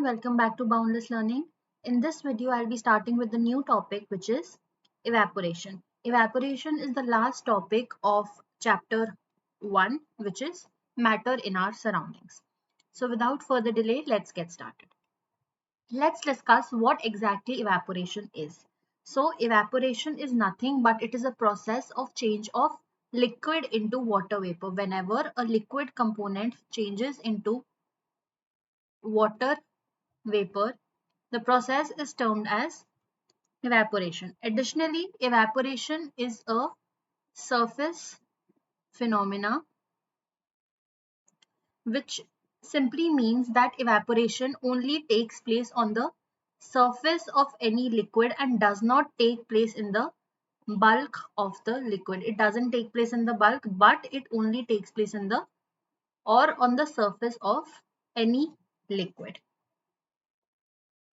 welcome back to Boundless Learning. In this video, I'll be starting with the new topic, which is evaporation. Evaporation is the last topic of chapter 1, which is matter in our surroundings. So without further delay, let's get started. Let's discuss what exactly evaporation is. So evaporation is nothing but it is a process of change of liquid into water vapor. Whenever a liquid component changes into water vapor, the process is termed as evaporation. Additionally, evaporation is a surface phenomena, which simply means that evaporation only takes place on the surface of any liquid and does not take place in the bulk of the liquid. It doesn't take place in the bulk, but it only takes place in the or on the surface of any liquid.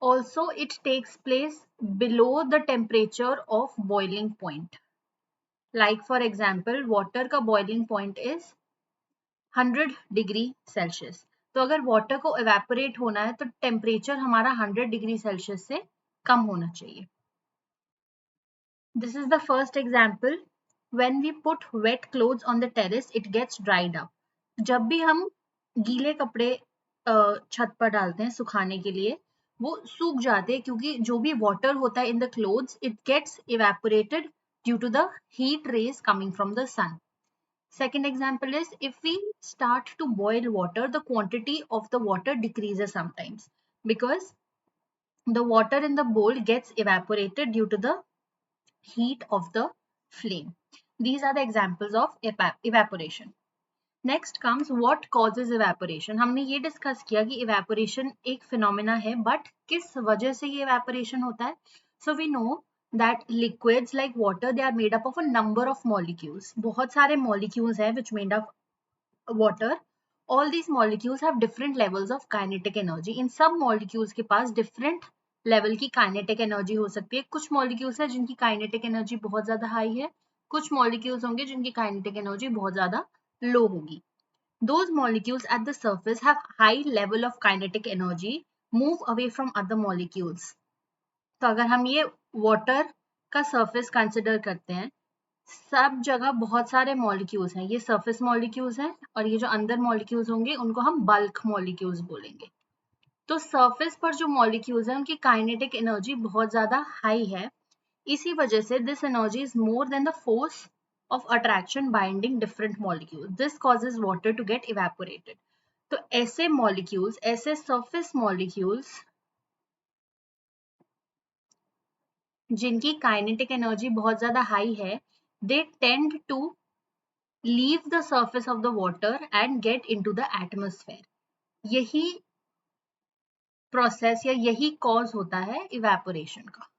Also, it takes place below the temperature of boiling point. Like for example, water का boiling point is 100 degree Celsius. तो अगर water को evaporate होना है तो temperature हमारा 100 degree Celsius से कम होना चाहिए. This is the first example. When we put wet clothes on the terrace, it gets dried up. जब भी हम गीले कपड़े छत पर डालते हैं सुखाने के लिए, वो सूख जाते हैं क्योंकि जो भी वाटर होता है in the clothes, it gets evaporated due to the heat rays coming from the sun. Second example is if we start to boil water, the quantity of the water decreases sometimes because the water in the bowl gets evaporated due to the heat of the flame. These are the examples of evaporation. Next comes what causes evaporation. हमने ये discuss किया कि evaporation एक phenomena है, but किस वजह से ये evaporation होता है? So we know that liquids like water, they are made up of a number of molecules. बहुत सारे molecules हैं which made up water. All these molecules have different levels of kinetic energy. In some molecules के पास different level की kinetic energy हो सकती है. कुछ molecules हैं जिनकी kinetic energy बहुत ज़्यादा high है. कुछ molecules होंगे जिनकी kinetic energy बहुत ज़्यादा low होगी. Those molecules at the surface have high level of kinetic energy move away from other molecules. तो अगर हम ये water का surface consider करते हैं, सब जगह बहुत सारे मॉलिक्यूल्स हैं. ये सरफेस मॉलिक्यूल्स हैं और ये जो अंदर मॉलिक्यूल्स होंगे उनको हम बल्क मॉलिक्यूल्स बोलेंगे. तो सरफेस पर जो मॉलिक्यूल्स हैं उनकी काइनेटिक एनर्जी बहुत ज्यादा हाई है. इसी वजह से this energy is more than the force of attraction binding different molecules. This causes water to get evaporated. तो ऐसे molecules, ऐसे surface molecules जिनकी kinetic energy बहुत ज़्यादा high है, they tend to leave the surface of the water and get into the atmosphere. यही process या यही cause होता है evaporation का.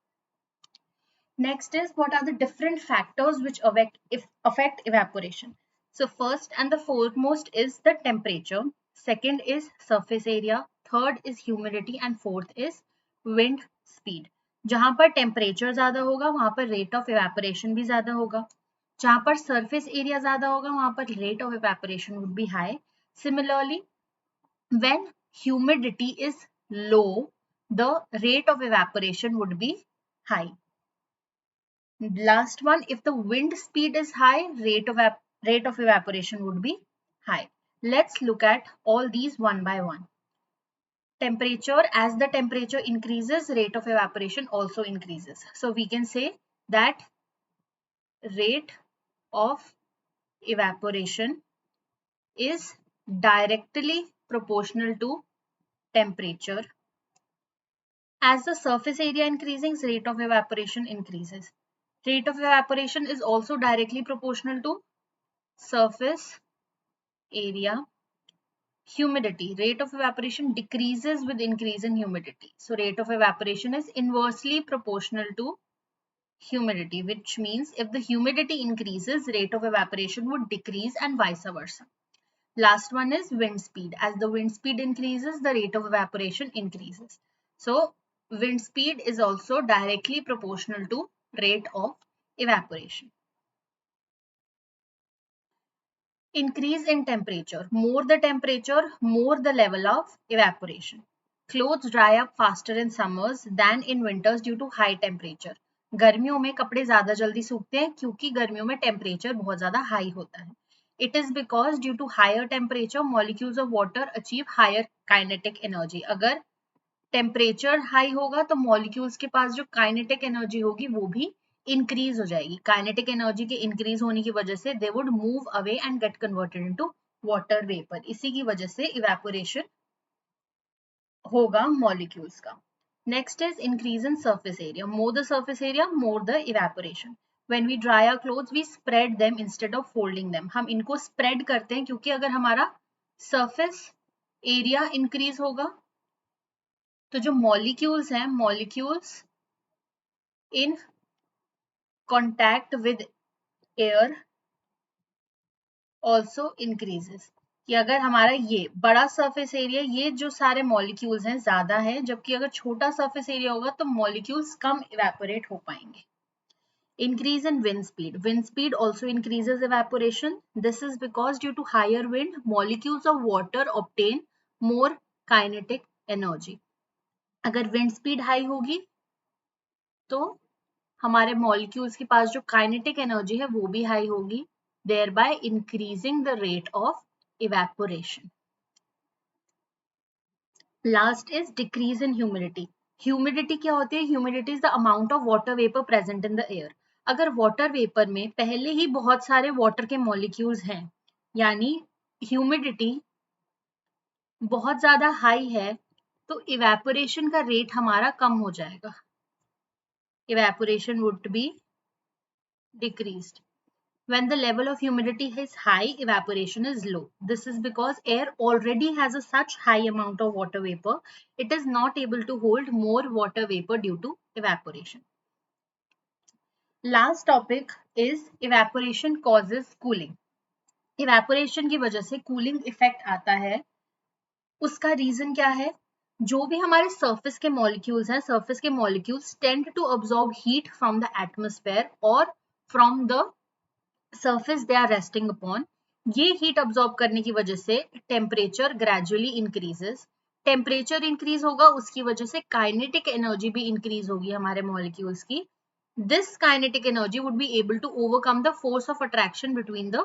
Next is what are the different factors which affect evaporation. So first and the foremost is the temperature. Second is surface area. Third is humidity and fourth is wind speed. जहाँ पर temperature ज़्यादा होगा वहाँ पर rate of evaporation भी ज़्यादा होगा. जहाँ पर surface area ज़्यादा होगा वहाँ पर rate of evaporation would be high. Similarly, when humidity is low, the rate of evaporation would be high. Last one, if the wind speed is high, rate of evaporation would be high. Let's look at all these one by one. Temperature, as the temperature increases, rate of evaporation also increases. So we can say that rate of evaporation is directly proportional to temperature. As the surface area increasing, rate of evaporation increases. Rate of evaporation is also directly proportional to surface area. Humidity. Rate of evaporation decreases with increase in humidity. So rate of evaporation is inversely proportional to humidity, which means if the humidity increases, rate of evaporation would decrease and vice versa. Last one is wind speed. As the wind speed increases, the rate of evaporation increases. So wind speed is also directly proportional to rate of evaporation. Increase in temperature. More the temperature, more the level of evaporation. Clothes dry up faster in summers than in winters due to high temperature. गर्मियों में कपड़े ज्यादा जल्दी सूखते हैं क्योंकि गर्मियों में टेम्परेचर बहुत ज्यादा हाई होता है. It is because due to higher temperature, molecules of water achieve higher kinetic energy. अगर टेम्परेचर हाई होगा तो मॉलिक्यूल्स के पास जो काइनेटिक एनर्जी होगी वो भी इंक्रीज हो जाएगी. काइनेटिक एनर्जी के इंक्रीज होने की वजह से they would move away and get converted into water vapour. इसी की वजह से इवेपोरेशन होगा मॉलिक्यूल्स का. Next is increase in surface area. More the surface area more the evaporation. When we dry our clothes, we spread them instead of folding them. हम इनको spread करते हैं क्योंकि अगर हमारा surface area increase होगा तो जो molecules हैं, molecules in contact with air also increases. कि अगर हमारा ये बड़ा सरफेस एरिया, ये जो सारे मॉलिक्यूल्स हैं ज्यादा है, जबकि अगर छोटा सरफेस एरिया होगा तो मॉलिक्यूल्स कम इवेपोरेट हो पाएंगे. Increase in wind speed. Wind speed also increases evaporation. This is because due to higher wind, molecules of water obtain more kinetic energy. अगर wind speed high होगी तो हमारे मॉलिक्यूल्स के पास जो काइनेटिक एनर्जी है वो भी हाई होगी, thereby increasing the rate of evaporation. Last is decrease in humidity. Humidity क्या होती है? Humidity is the amount of water vapor present in the air. अगर वाटर वेपर में पहले ही बहुत सारे वाटर के मॉलिक्यूल्स हैं, यानी ह्यूमिडिटी बहुत ज्यादा हाई है, तो इवेपोरेशन का रेट हमारा कम हो जाएगा. Evaporation would be decreased. When the level of humidity is high, evaporation is low. This is because air already has a such high amount of water vapor. It is not able to hold more water vapor due to evaporation. Last topic is evaporation causes cooling. Evaporation की वजह से cooling effect आता है. उसका reason क्या है? जो भी हमारे surface के molecules हैं, surface के molecules tend to absorb heat from the atmosphere or from the surface they are resting upon. ये heat absorb करने की वजह से temperature gradually increases. Temperature increase होगा, उसकी वजह से kinetic energy भी increase होगी हमारे molecules की. This kinetic energy would be able to overcome the force of attraction between the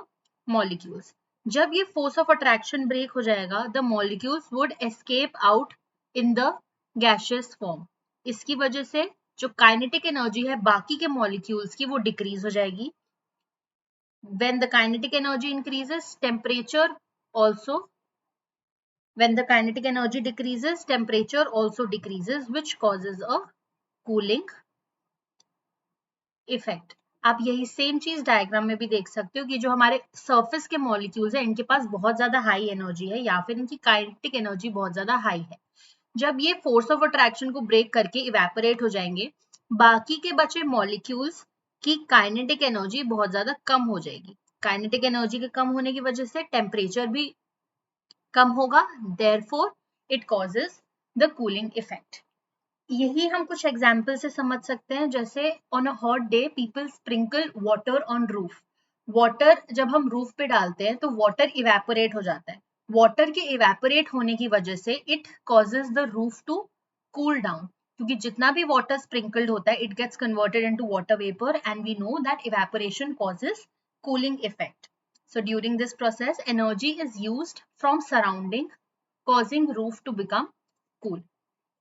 molecules. जब ये force of attraction break हो जाएगा, the molecules would escape out in the gaseous form. इसकी वजह से जो kinetic energy है बाकी के molecules की वो decrease हो जाएगी. When the kinetic energy increases, temperature also, when the kinetic energy decreases, temperature also decreases, which causes a cooling effect. आप यही सेम चीज डायग्राम में भी देख सकते हो कि जो हमारे सरफेस के मॉलिक्यूल्स हैं इनके पास बहुत ज्यादा हाई एनर्जी है या फिर इनकी काइनेटिक एनर्जी बहुत ज्यादा हाई है. जब ये फोर्स ऑफ अट्रैक्शन को ब्रेक करके इवेपोरेट हो जाएंगे, बाकी के बचे मॉलिक्यूल्स की काइनेटिक एनर्जी बहुत ज्यादा कम हो जाएगी. काइनेटिक एनर्जी के कम होने की वजह से टेम्परेचर भी कम होगा, therefore it causes the cooling effect. यही हम कुछ एग्जाम्पल से समझ सकते हैं. जैसे on a hot day people sprinkle water on roof. Water जब हम रूफ पे डालते हैं तो वाटर इवेपोरेट हो जाता है. वाटर के इवेपोरेट होने की वजह से it causes the roof to cool down, क्योंकि जितना भी वाटर स्प्रिंकल्ड होता है it gets converted into water vapour and we know that evaporation causes cooling effect. So during this process, energy is used from surrounding, causing roof to become cool.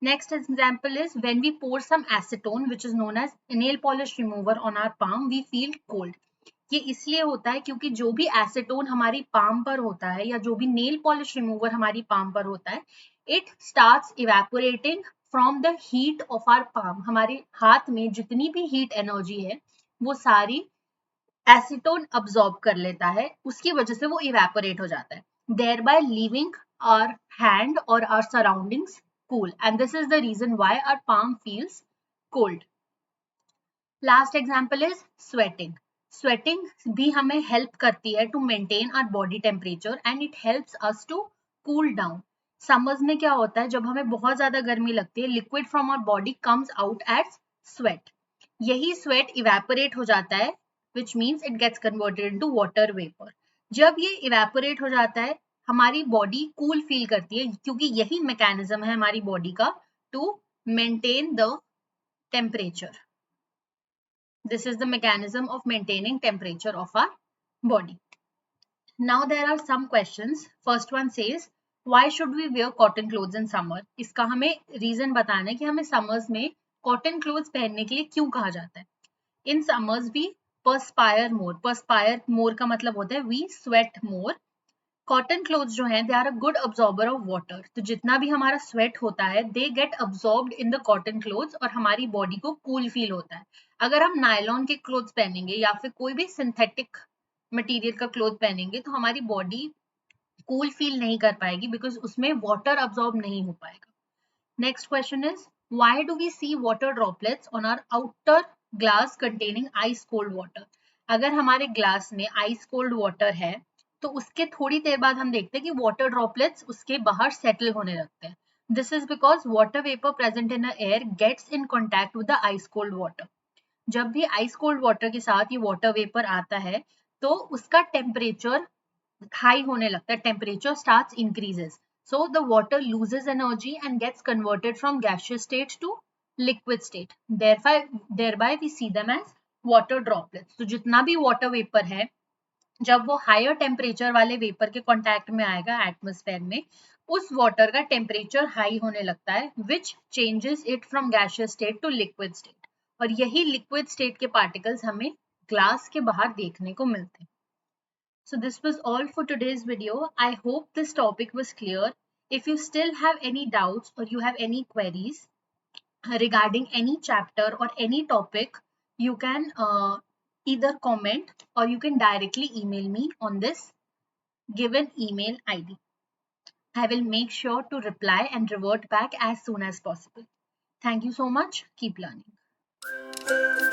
Next example is when we pour some acetone, which is known as nail polish remover, on our palm, we feel cold. ये इसलिए होता है क्योंकि जो भी acetone हमारी palm पर होता है या जो भी नेल पॉलिश रिमूवर हमारी पाम पर होता है, it starts evaporating from the heat of our palm. हमारे हाथ में जितनी भी हीट एनर्जी है वो सारी एसीटोन अब्सॉर्ब कर लेता है, उसकी वजह से वो इवेपोरेट हो जाता है, thereby leaving our hand or our surroundings cool, and this is the reason why our palm feels cold. Last example is sweating. Sweating भी हमें help करती है to maintain our body temperature and it helps us to cool down. Summers में क्या होता है, जब हमें बहुत ज्यादा गर्मी लगती है, liquid from our body comes out as sweat. यही sweat evaporate हो जाता है, which means it gets converted into water vapor. जब ये evaporate हो जाता है, हमारी बॉडी कूल फील करती है, क्योंकि यही मैकेनिज्म है हमारी बॉडी का to maintain the temperature. This is the mechanism of maintaining temperature of our body. Now there are some questions. First one says, why should we wear cotton clothes in summer? इसका हमें reason बताना है कि हमें summers में cotton clothes पहनने के लिए क्यों कहा जाता है. In summers we perspire more. Perspire more का मतलब होता है we sweat more. Cotton clothes जो हैं they are a good absorber of water. तो जितना भी हमारा स्वेट होता है they get absorbed in the cotton clothes और हमारी बॉडी को कूल फील होता है. अगर हम नायलॉन के क्लोथ्स पहनेंगे या फिर कोई भी सिंथेटिक मटेरियल का क्लोथ पहनेंगे तो हमारी बॉडी कूल फील नहीं कर पाएगी बिकॉज उसमें वाटर अब्जॉर्ब नहीं हो पाएगा. Next question is, why do we see water droplets on our outer glass containing ice cold water? अगर हमारे ग्लास में आइस कोल्ड वाटर है तो उसके थोड़ी देर बाद हम देखते हैं कि वाटर ड्रॉपलेट्स उसके बाहर सेटल होने लगते हैं. This is because water vapour present in air gets in contact with the ice cold water. जब भी आइस कोल्ड वाटर के साथ ये वाटर वेपर आता है तो उसका टेम्परेचर हाई होने लगता है. Temperature starts increases, so the water loses energy and gets converted from gaseous state to liquid state. Thereby we see them as water droplets. तो जितना भी water vapor है जब वो हायर टेम्परेचर वाले वेपर के कांटेक्ट में आएगा एटमॉस्फेयर में, उस वाटर का टेम्परेचर हाई होने लगता है which changes it from gaseous state to liquid state. और यही लिक्विड स्टेट के पार्टिकल्स हमें ग्लास के बाहर देखने को मिलते हैं. So this was all for today's video. I hope this topic was clear. If you still have any doubts or you have any queries regarding any chapter or any topic, you can either comment or you can directly email me on this given email ID. I will make sure to reply and revert back as soon as possible. Thank you so much. Keep learning.